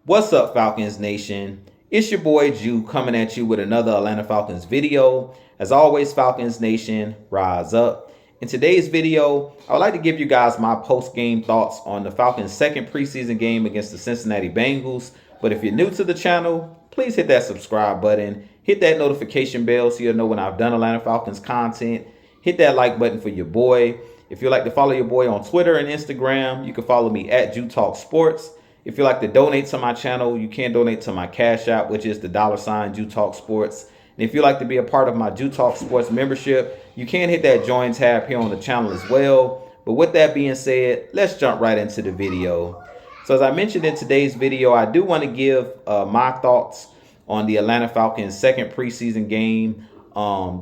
What's up, Falcons Nation? It's your boy Jew coming at you with another Atlanta Falcons video. As always, Falcons Nation, rise up. In today's video, I would like to give you guys my post-game thoughts on the Falcons' second preseason game against the Cincinnati Bengals. But if you're new to the channel, please hit that subscribe button. Hit that notification bell so you'll know when I've done Atlanta Falcons content. Hit that like button for your boy. If you'd like to follow your boy on Twitter and Instagram, you can follow me at Jew Talk Sports. If you'd like to donate to my channel, you can donate to my Cash App, which is the $ Jew Talk Sports. And if you'd like to be a part of my Jew Talk Sports membership, you can hit that join tab here on the channel as well. But with that being said, let's jump right into the video. So as I mentioned in today's video, I do want to give my thoughts on the Atlanta Falcons' second preseason game.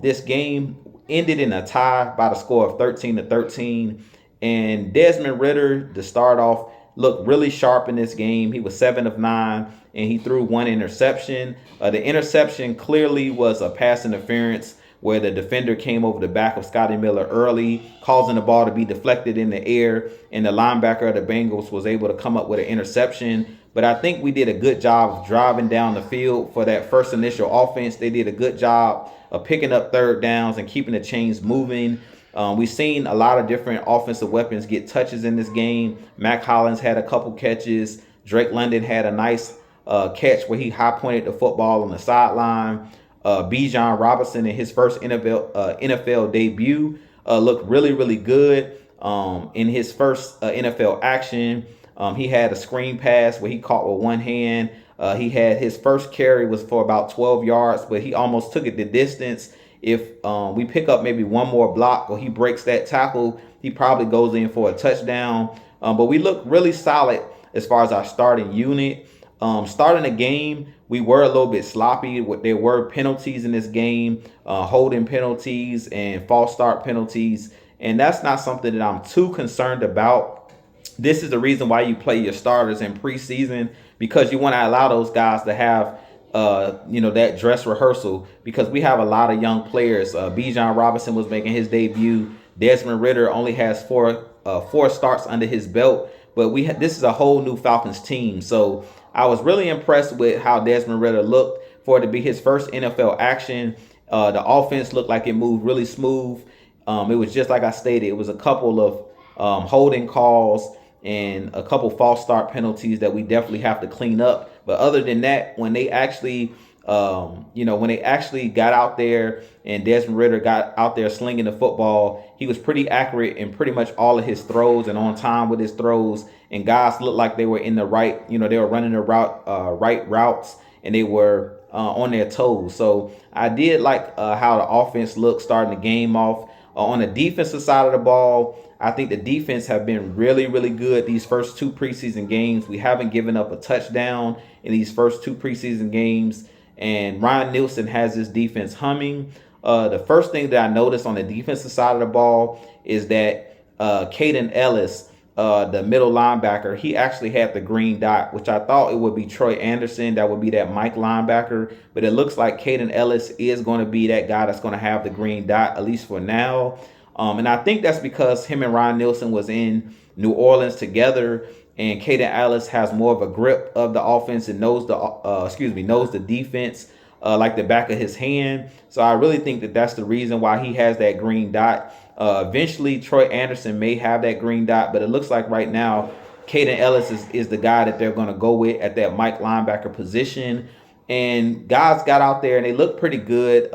This game ended in a tie by the score of 13-13. And Desmond Ridder, to start off, looked really sharp in this game. He was 7 of 9, and he threw one interception. The interception clearly was a pass interference where the defender came over the back of Scotty Miller early, causing the ball to be deflected in the air, and the linebacker of the Bengals was able to come up with an interception. But I think we did a good job of driving down the field for that first initial offense. They did a good job of picking up third downs and keeping the chains moving. We've seen a lot of different offensive weapons get touches in this game. Mac Hollins had a couple catches. Drake London had a nice catch where he high-pointed the football on the sideline. Bijan Robinson in his first NFL debut looked really, really good in his first NFL action. He had a screen pass where he caught with one hand. He had his first carry was for about 12 yards, but he almost took it the distance. If we pick up maybe one more block or he breaks that tackle, he probably goes in for a touchdown. But we look really solid as far as our starting unit. Starting the game, we were a little bit sloppy. There were penalties in this game, holding penalties and false start penalties. And that's not something that I'm too concerned about. This is the reason why you play your starters in preseason, because you want to allow those guys to have that dress rehearsal, because we have a lot of young players. Bijan Robinson was making his debut. Desmond Ridder only has four starts under his belt, but this is a whole new Falcons team. So I was really impressed with how Desmond Ridder looked for it to be his first NFL action. The offense looked like it moved really smooth. It was just like I stated, it was a couple of holding calls and a couple false start penalties that we definitely have to clean up. But other than that, when they actually, got out there and Desmond Ridder got out there slinging the football, he was pretty accurate in pretty much all of his throws and on time with his throws. And guys looked like they were in the right, they were running the right routes, and they were on their toes. So I did like how the offense looked starting the game off. On the defensive side of the ball, I think the defense have been really, really good these first two preseason games. We haven't given up a touchdown in these first two preseason games, and Ryan Nielsen has this defense humming. The first thing that I noticed on the defensive side of the ball is that Caden Ellis, the middle linebacker, he actually had the green dot, which I thought it would be Troy Anderson. That would be that Mike linebacker. But it looks like Caden Ellis is going to be that guy that's going to have the green dot, at least for now. And I think that's because him and Ryan Nielsen was in New Orleans together, and Caden Ellis has more of a grip of the offense and knows the defense like the back of his hand. So I really think that that's the reason why he has that green dot. Eventually, Troy Anderson may have that green dot, but it looks like right now, Caden Ellis is the guy that they're going to go with at that Mike linebacker position. And guys got out there and they looked pretty good.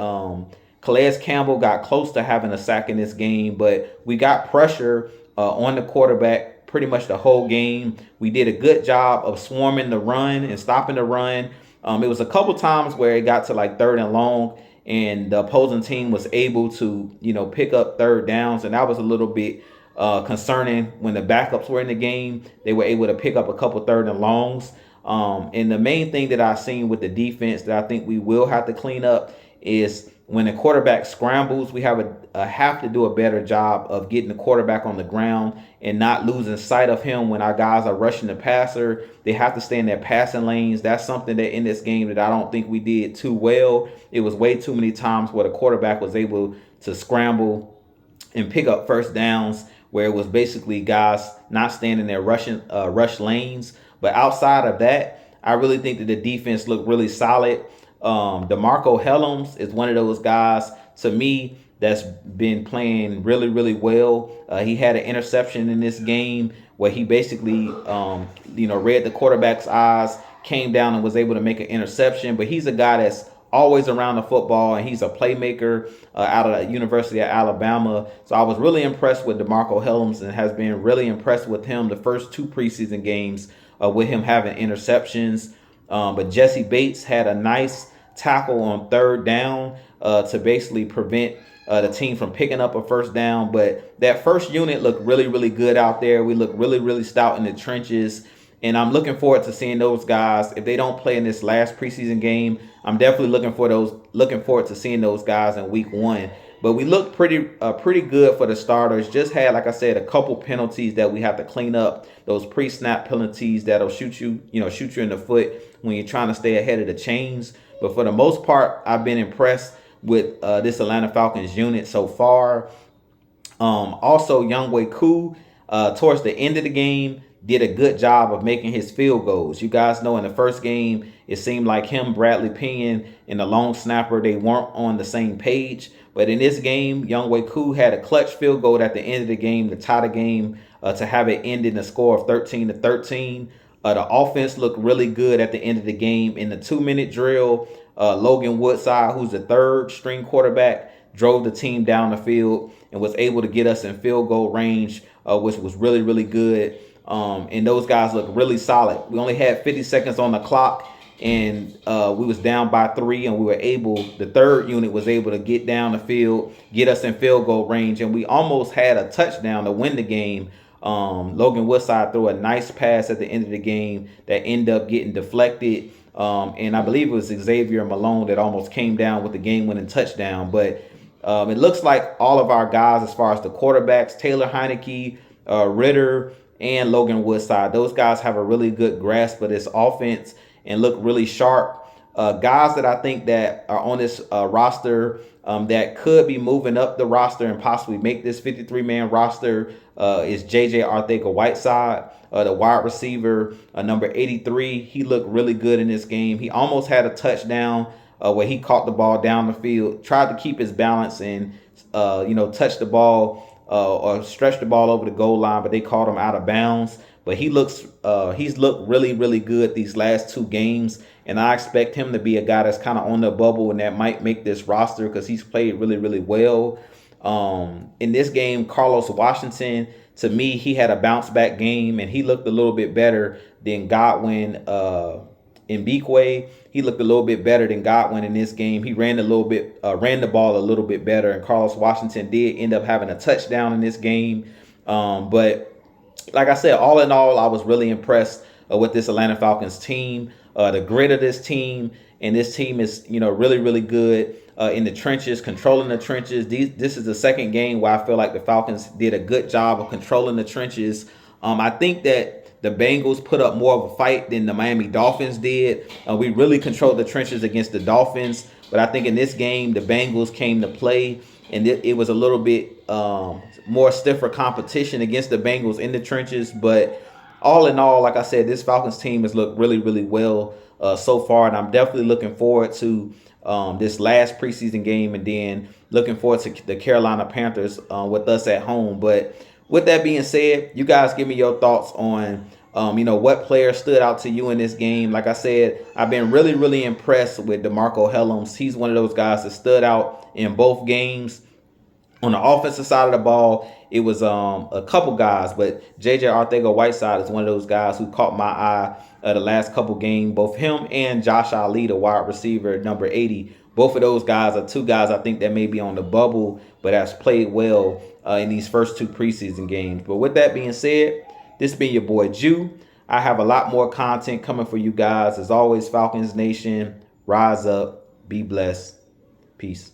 Calais Campbell got close to having a sack in this game, but we got pressure on the quarterback pretty much the whole game. We did a good job of swarming the run and stopping the run. It was a couple times where it got to like 3rd and long, and the opposing team was able to, pick up third downs, and that was a little bit concerning when the backups were in the game. They were able to pick up a couple 3rd and longs. And the main thing that I've seen with the defense that I think we will have to clean up is when the quarterback scrambles, we have to do a better job of getting the quarterback on the ground and not losing sight of him when our guys are rushing the passer. They have to stay in their passing lanes. That's something that in this game that I don't think we did too well. It was way too many times where the quarterback was able to scramble and pick up first downs where it was basically guys not staying in their rush lanes. But outside of that, I really think that the defense looked really solid. DeMarco Hellams is one of those guys, to me, that's been playing really, really well. He had an interception in this game where he basically, read the quarterback's eyes, came down and was able to make an interception. But he's a guy that's always around the football, and he's a playmaker out of the University of Alabama. So I was really impressed with DeMarco Hellams and has been really impressed with him the first 2 preseason games with him having interceptions. But Jesse Bates had a nice tackle on 3rd down to basically prevent the team from picking up a first down. But that first unit looked really, really good out there. We looked really, really stout in the trenches. And I'm looking forward to seeing those guys. If they don't play in this last preseason game, I'm definitely looking forward to seeing those guys in week 1. But we looked pretty good for the starters. Just had, like I said, a couple penalties that we have to clean up. Those pre-snap penalties that'll shoot you in the foot when you're trying to stay ahead of the chains. But for the most part, I've been impressed with this Atlanta Falcons unit so far. Also, Younghoe Koo, towards the end of the game, did a good job of making his field goals. You guys know in the first game, it seemed like him, Bradley Pinion, and the long snapper, they weren't on the same page. But in this game, Younghoe Koo had a clutch field goal at the end of the game to tie the game, to have it end in a score of 13-13. The offense looked really good at the end of the game. In the 2-minute drill, Logan Woodside, who's the 3rd-string quarterback, drove the team down the field and was able to get us in field goal range, which was really, really good. And those guys look really solid. We only had 50 seconds on the clock, and we was down by 3, and the 3rd unit was able to get down the field, get us in field goal range, and we almost had a touchdown to win the game. Logan Woodside threw a nice pass at the end of the game that ended up getting deflected. And I believe it was Xavier Malone that almost came down with the game-winning touchdown. But it looks like all of our guys, as far as the quarterbacks, Taylor Heineke, Ritter, and Logan Woodside, those guys have a really good grasp of this offense and look really sharp. Guys that I think that are on this roster that could be moving up the roster and possibly make this 53-man roster is J.J. Arthur-Whiteside, the wide receiver, number 83. He looked really good in this game. He almost had a touchdown where he caught the ball down the field, tried to keep his balance and, touch the ball or stretch the ball over the goal line, but they caught him out of bounds. But he's looked really, really good these last 2 games. And I expect him to be a guy that's kind of on the bubble and that might make this roster because he's played really, really well. In this game, Carlos Washington, to me, he had a bounce back game and he looked a little bit better than Godwin Mbikwe. He looked a little bit better than Godwin in this game. He ran the ball a little bit better, and Carlos Washington did end up having a touchdown in this game. But like I said, all in all, I was really impressed with this Atlanta Falcons team, the grit of this team. And this team is, really, really good in the trenches, controlling the trenches. This is the second game where I feel like the Falcons did a good job of controlling the trenches. I think that the Bengals put up more of a fight than the Miami Dolphins did. We really controlled the trenches against the Dolphins. But I think in this game, the Bengals came to play, and it was a little bit more stiffer competition against the Bengals in the trenches. But all in all, like I said, this Falcons team has looked really, really well so far. And I'm definitely looking forward to this last preseason game, and then looking forward to the Carolina Panthers with us at home. But with that being said, you guys give me your thoughts on, what player stood out to you in this game. Like I said, I've been really, really impressed with DeMarco Hellams. He's one of those guys that stood out in both games. On the offensive side of the ball, it was a couple guys, but J.J. Arthur-Whiteside is one of those guys who caught my eye the last couple games. Both him and Josh Ali, the wide receiver, number 80. Both of those guys are 2 guys I think that may be on the bubble, but has played well in these first 2 preseason games. But with that being said, this has been your boy Jew. I have a lot more content coming for you guys. As always, Falcons Nation, rise up, be blessed. Peace.